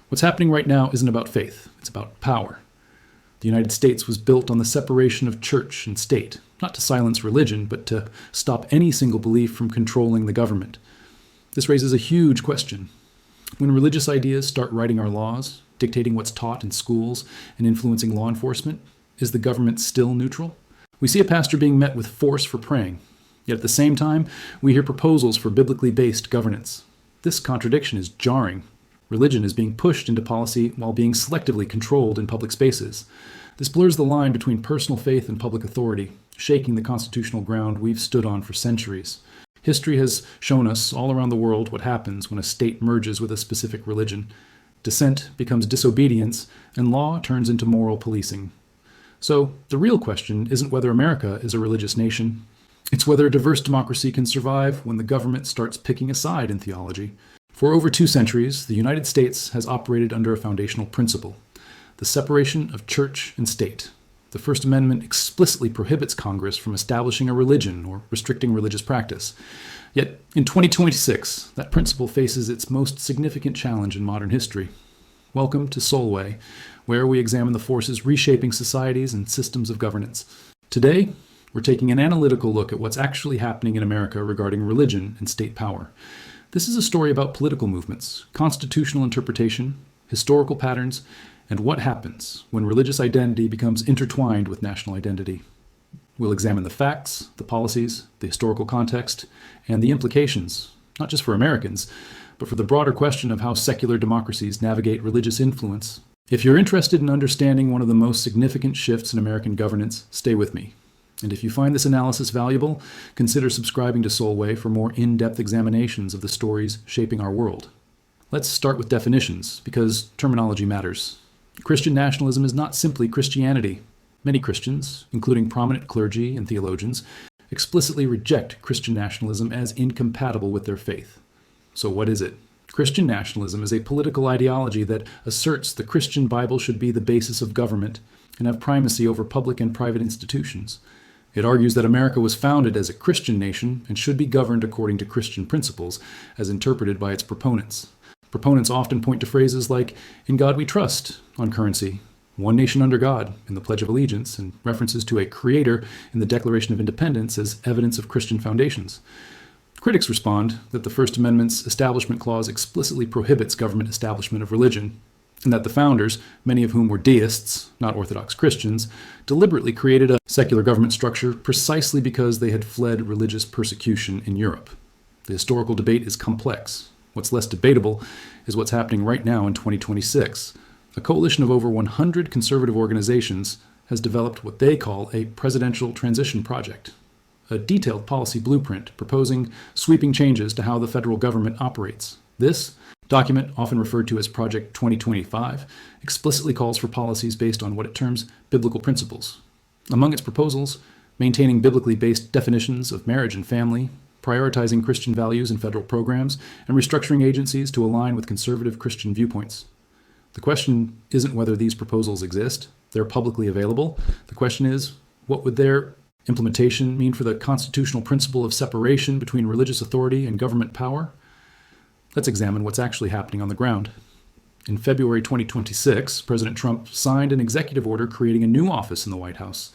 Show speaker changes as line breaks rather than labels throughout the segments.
What's happening right now isn't about faith, it's about power. The United States was built on the separation of church and state, not to silence religion, but to stop any single belief from controlling the government. This raises a huge question. When religious ideas start writing our laws, dictating what's taught in schools, and influencing law enforcement, is the government still neutral? We see a pastor being met with force for praying, yet at the same time, we hear proposals for biblically based governance. This contradiction is jarring. Religion is being pushed into policy while being selectively controlled in public spaces. This blurs the line between personal faith and public authority, shaking the constitutional ground we've stood on for centuries. History has shown us all around the world what happens when a state merges with a specific religion. Dissent becomes disobedience, and law turns into moral policing. So, the real question isn't whether America is a religious nation. It's whether a diverse democracy can survive when the government starts picking a side in theology. For over 2 centuries, the United States has operated under a foundational principle: the separation of church and state. The First Amendment explicitly prohibits Congress from establishing a religion or restricting religious practice. Yet, in 2026, that principle faces its most significant challenge in modern history. Welcome to Solvae, where we examine the forces reshaping societies and systems of governance. Today, we're taking an analytical look at what's actually happening in America regarding religion and state power. This is a story about political movements, constitutional interpretation, historical patterns, and what happens when religious identity becomes intertwined with national identity. We'll examine the facts, the policies, the historical context, and the implications, not just for Americans, but for the broader question of how secular democracies navigate religious influence. If you're interested in understanding one of the most significant shifts in American governance, stay with me. And if you find this analysis valuable, consider subscribing to Solvae for more in-depth examinations of the stories shaping our world. Let's start with definitions, because terminology matters. Christian nationalism is not simply Christianity. Many Christians, including prominent clergy and theologians, explicitly reject Christian nationalism as incompatible with their faith. So what is it? Christian nationalism is a political ideology that asserts the Christian Bible should be the basis of government and have primacy over public and private institutions. It argues that America was founded as a Christian nation and should be governed according to Christian principles, as interpreted by its proponents. Proponents often point to phrases like, "In God we trust," on currency, "One nation under God," in the Pledge of Allegiance, and references to a creator in the Declaration of Independence as evidence of Christian foundations. Critics respond that the First Amendment's Establishment Clause explicitly prohibits government establishment of religion, and that the founders, many of whom were deists, not Orthodox Christians, deliberately created a secular government structure precisely because they had fled religious persecution in Europe. The historical debate is complex. What's less debatable is what's happening right now in 2026. A coalition of over 100 conservative organizations has developed what they call a presidential transition project, a detailed policy blueprint proposing sweeping changes to how the federal government operates. This document, often referred to as Project 2025, explicitly calls for policies based on what it terms biblical principles. Among its proposals, maintaining biblically based definitions of marriage and family, prioritizing Christian values in federal programs, and restructuring agencies to align with conservative Christian viewpoints. The question isn't whether these proposals exist. They're publicly available. The question is, what would their implementation mean for the constitutional principle of separation between religious authority and government power? Let's examine what's actually happening on the ground. In February 2026, President Trump signed an executive order creating a new office in the White House,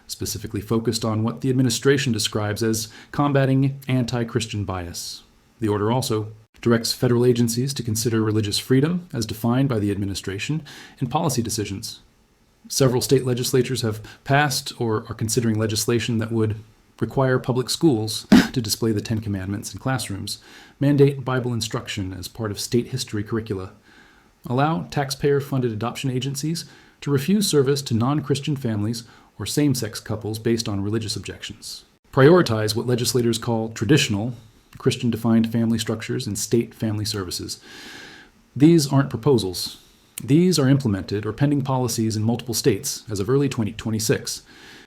specifically focused on what the administration describes as combating anti-Christian bias. The order also directs federal agencies to consider religious freedom, as defined by the administration, in policy decisions. Several state legislatures have passed or are considering legislation that would require public schools to display the Ten Commandments in classrooms, mandate Bible instruction as part of state history curricula, allow taxpayer-funded adoption agencies to refuse service to non-Christian families or same-sex couples based on religious objections, prioritize what legislators call traditional, Christian-defined family structures in state family services. These aren't proposals. These are implemented or pending policies in multiple states as of early 2026.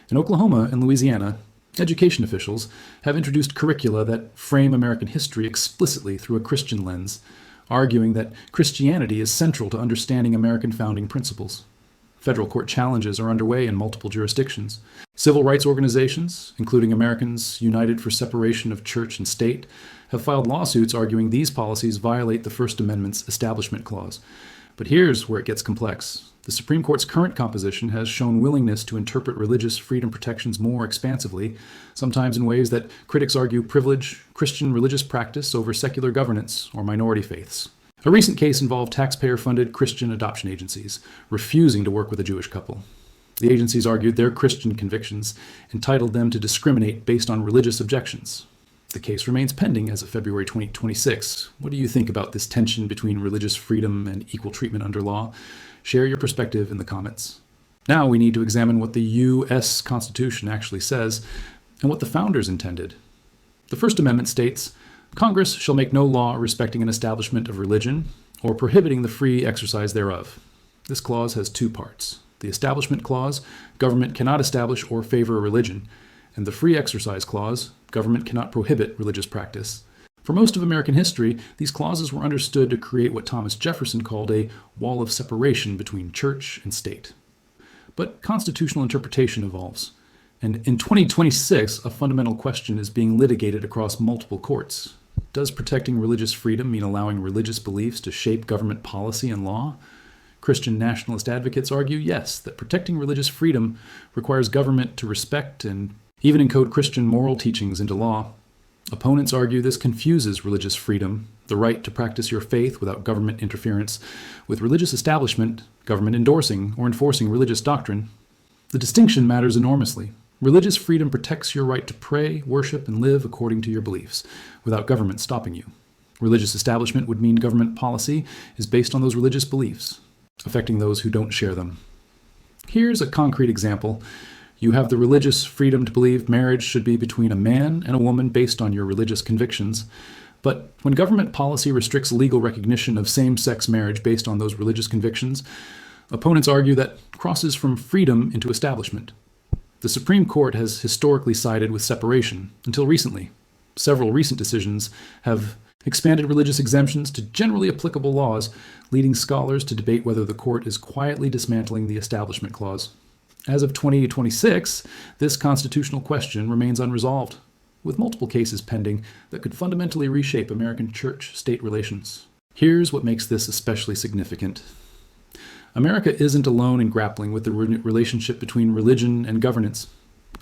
In Oklahoma and Louisiana, education officials have introduced curricula that frame American history explicitly through a Christian lens, arguing that Christianity is central to understanding American founding principles. Federal court challenges are underway in multiple jurisdictions. Civil rights organizations, including Americans United for Separation of Church and State, have filed lawsuits arguing these policies violate the First Amendment's Establishment Clause. But here's where it gets complex. The Supreme Court's current composition has shown willingness to interpret religious freedom protections more expansively, sometimes in ways that critics argue privilege Christian religious practice over secular governance or minority faiths. A recent case involved taxpayer-funded Christian adoption agencies refusing to work with a Jewish couple. The agencies argued their Christian convictions entitled them to discriminate based on religious objections. The case remains pending as of February 2026. What do you think about this tension between religious freedom and equal treatment under law? Share your perspective in the comments. Now we need to examine what the U.S. Constitution actually says and what the founders intended. The First Amendment states, "Congress shall make no law respecting an establishment of religion or prohibiting the free exercise thereof." This clause has two parts. The Establishment Clause, government cannot establish or favor a religion, and the Free Exercise Clause, government cannot prohibit religious practice. For most of American history, these clauses were understood to create what Thomas Jefferson called a wall of separation between church and state. But constitutional interpretation evolves, and in 2026, a fundamental question is being litigated across multiple courts. Does protecting religious freedom mean allowing religious beliefs to shape government policy and law? Christian nationalist advocates argue, yes, that protecting religious freedom requires government to respect and even encode Christian moral teachings into law. Opponents argue this confuses religious freedom, the right to practice your faith without government interference, with religious establishment, government endorsing or enforcing religious doctrine. The distinction matters enormously. Religious freedom protects your right to pray, worship, and live according to your beliefs, without government stopping you. Religious establishment would mean government policy is based on those religious beliefs, affecting those who don't share them. Here's a concrete example. You have the religious freedom to believe marriage should be between a man and a woman based on your religious convictions. But when government policy restricts legal recognition of same-sex marriage based on those religious convictions, opponents argue that crosses from freedom into establishment. The Supreme Court has historically sided with separation, until recently. Several recent decisions have expanded religious exemptions to generally applicable laws, leading scholars to debate whether the court is quietly dismantling the Establishment Clause. As of 2026, this constitutional question remains unresolved, with multiple cases pending that could fundamentally reshape American church-state relations. Here's what makes this especially significant. America isn't alone in grappling with the relationship between religion and governance.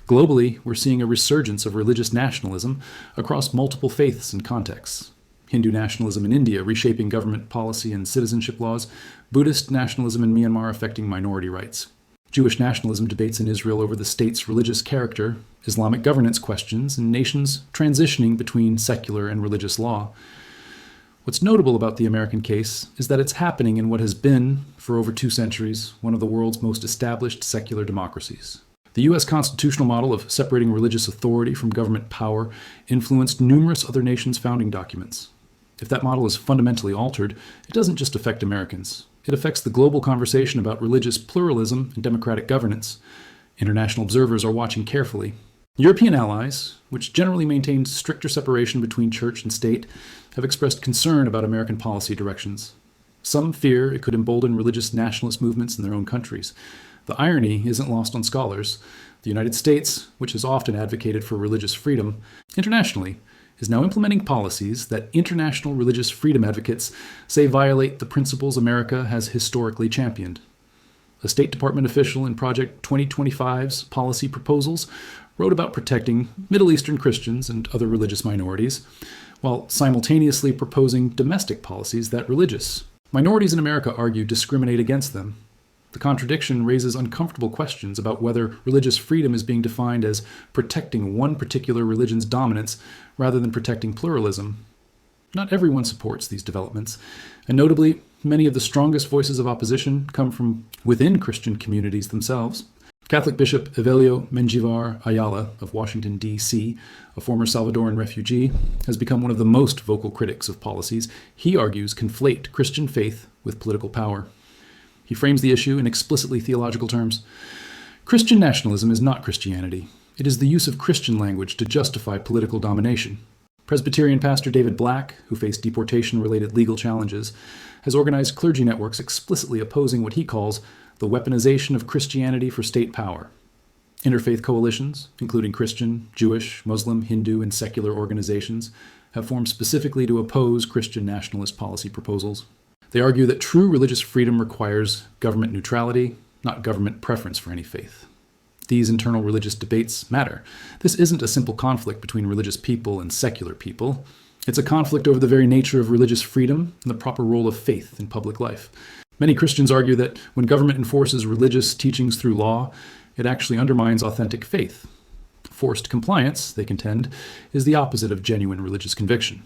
Globally, we're seeing a resurgence of religious nationalism across multiple faiths and contexts. Hindu nationalism in India reshaping government policy and citizenship laws, Buddhist nationalism in Myanmar affecting minority rights. Jewish nationalism debates in Israel over the state's religious character, Islamic governance questions, and nations transitioning between secular and religious law. What's notable about the American case is that it's happening in what has been, for over 2 centuries, one of the world's most established secular democracies. The U.S. constitutional model of separating religious authority from government power influenced numerous other nations' founding documents. If that model is fundamentally altered, it doesn't just affect Americans. It affects the global conversation about religious pluralism and democratic governance. International observers are watching carefully. European allies, which generally maintain stricter separation between church and state, have expressed concern about American policy directions. Some fear it could embolden religious nationalist movements in their own countries. The irony isn't lost on scholars. The United States, which has often advocated for religious freedom, internationally, is now implementing policies that international religious freedom advocates say violate the principles America has historically championed. A State Department official in Project 2025's policy proposals wrote about protecting Middle Eastern Christians and other religious minorities, while simultaneously proposing domestic policies that religious minorities in America argue discriminate against them. The contradiction raises uncomfortable questions about whether religious freedom is being defined as protecting one particular religion's dominance rather than protecting pluralism. Not everyone supports these developments, and notably, many of the strongest voices of opposition come from within Christian communities themselves. Catholic Bishop Evelio Menjivar Ayala of Washington, D.C., a former Salvadoran refugee, has become one of the most vocal critics of policies he argues conflate Christian faith with political power. He frames the issue in explicitly theological terms. Christian nationalism is not Christianity. It is the use of Christian language to justify political domination. Presbyterian pastor David Black, who faced deportation-related legal challenges, has organized clergy networks explicitly opposing what he calls the weaponization of Christianity for state power. Interfaith coalitions, including Christian, Jewish, Muslim, Hindu, and secular organizations, have formed specifically to oppose Christian nationalist policy proposals. They argue that true religious freedom requires government neutrality, not government preference for any faith. These internal religious debates matter. This isn't a simple conflict between religious people and secular people. It's a conflict over the very nature of religious freedom and the proper role of faith in public life. Many Christians argue that when government enforces religious teachings through law, it actually undermines authentic faith. Forced compliance, they contend, is the opposite of genuine religious conviction.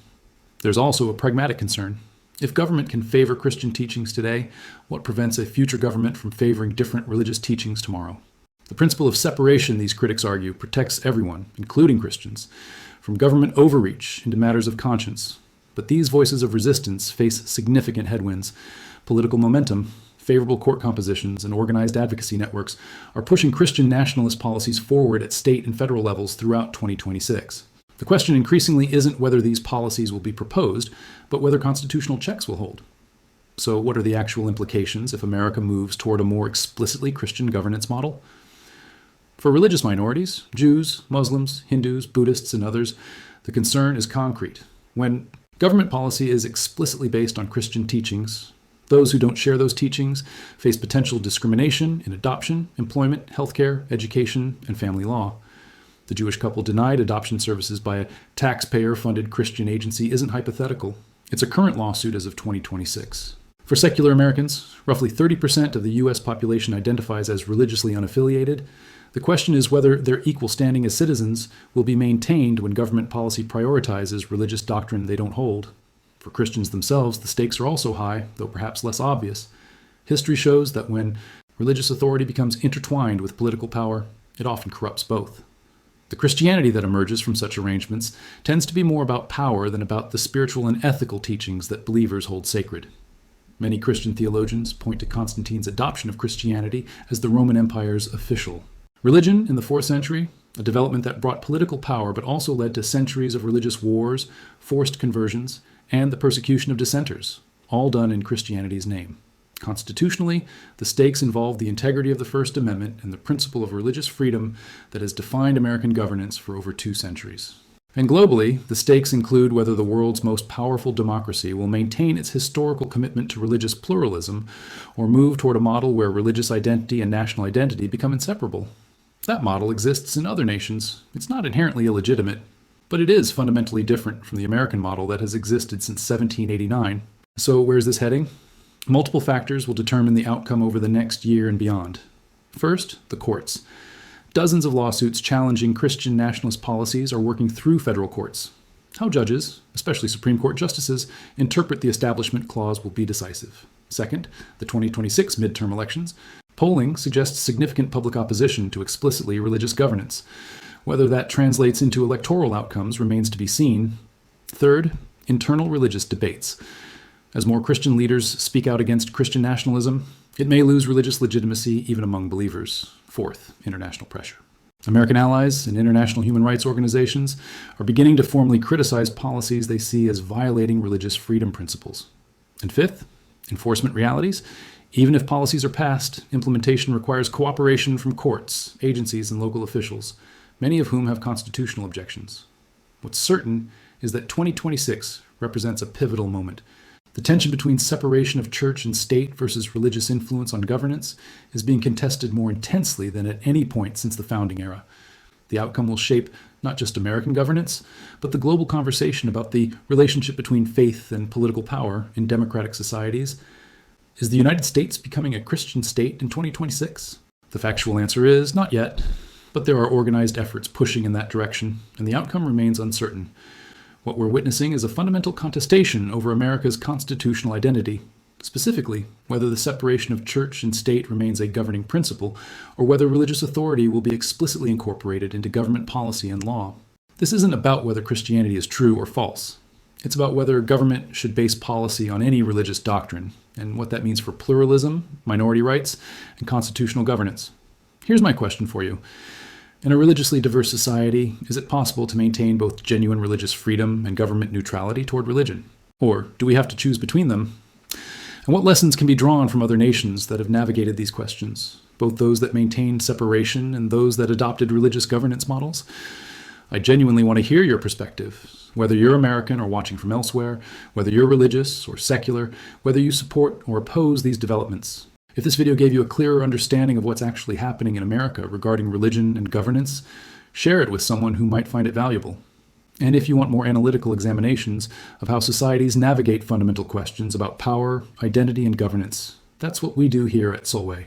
There's also a pragmatic concern. If government can favor Christian teachings today, what prevents a future government from favoring different religious teachings tomorrow? The principle of separation, these critics argue, protects everyone, including Christians, from government overreach into matters of conscience. But these voices of resistance face significant headwinds. Political momentum, favorable court compositions, and organized advocacy networks are pushing Christian nationalist policies forward at state and federal levels throughout 2026. The question increasingly isn't whether these policies will be proposed, but whether constitutional checks will hold. So what are the actual implications if America moves toward a more explicitly Christian governance model? For religious minorities, Jews, Muslims, Hindus, Buddhists, and others, the concern is concrete. When government policy is explicitly based on Christian teachings, those who don't share those teachings face potential discrimination in adoption, employment, healthcare, education, and family law. The Jewish couple denied adoption services by a taxpayer-funded Christian agency isn't hypothetical. It's a current lawsuit as of 2026. For secular Americans, roughly 30% of the U.S. population identifies as religiously unaffiliated. The question is whether their equal standing as citizens will be maintained when government policy prioritizes religious doctrine they don't hold. For Christians themselves, the stakes are also high, though perhaps less obvious. History shows that when religious authority becomes intertwined with political power, it often corrupts both. The Christianity that emerges from such arrangements tends to be more about power than about the spiritual and ethical teachings that believers hold sacred. Many Christian theologians point to Constantine's adoption of Christianity as the Roman Empire's official. Religion in the 4th century, a development that brought political power but also led to centuries of religious wars, forced conversions, and the persecution of dissenters, all done in Christianity's name. Constitutionally, the stakes involve the integrity of the First Amendment and the principle of religious freedom that has defined American governance for over 2 centuries. And globally, the stakes include whether the world's most powerful democracy will maintain its historical commitment to religious pluralism or move toward a model where religious identity and national identity become inseparable. That model exists in other nations. It's not inherently illegitimate, but it is fundamentally different from the American model that has existed since 1789. So where's this heading? Multiple factors will determine the outcome over the next year and beyond. First, the courts. Dozens of lawsuits challenging Christian nationalist policies are working through federal courts. How judges, especially Supreme Court justices, interpret the Establishment Clause will be decisive. Second, the 2026 midterm elections. Polling suggests significant public opposition to explicitly religious governance. Whether that translates into electoral outcomes remains to be seen. Third, internal religious debates. As more Christian leaders speak out against Christian nationalism, it may lose religious legitimacy even among believers. Fourth, international pressure. American allies and international human rights organizations are beginning to formally criticize policies they see as violating religious freedom principles. And fifth, enforcement realities. Even if policies are passed, implementation requires cooperation from courts, agencies, and local officials, many of whom have constitutional objections. What's certain is that 2026 represents a pivotal moment. The tension between separation of church and state versus religious influence on governance is being contested more intensely than at any point since the founding era. The outcome will shape not just American governance, but the global conversation about the relationship between faith and political power in democratic societies. Is the United States becoming a Christian state in 2026? The factual answer is not yet, but there are organized efforts pushing in that direction, and the outcome remains uncertain. What we're witnessing is a fundamental contestation over America's constitutional identity, specifically whether the separation of church and state remains a governing principle, or whether religious authority will be explicitly incorporated into government policy and law. This isn't about whether Christianity is true or false. It's about whether government should base policy on any religious doctrine, and what that means for pluralism, minority rights, and constitutional governance. Here's my question for you. In a religiously diverse society, is it possible to maintain both genuine religious freedom and government neutrality toward religion? Or do we have to choose between them? And what lessons can be drawn from other nations that have navigated these questions, both those that maintained separation and those that adopted religious governance models? I genuinely want to hear your perspective, whether you're American or watching from elsewhere, whether you're religious or secular, whether you support or oppose these developments. If this video gave you a clearer understanding of what's actually happening in America regarding religion and governance, share it with someone who might find it valuable. And if you want more analytical examinations of how societies navigate fundamental questions about power, identity, and governance, that's what we do here at Solvae.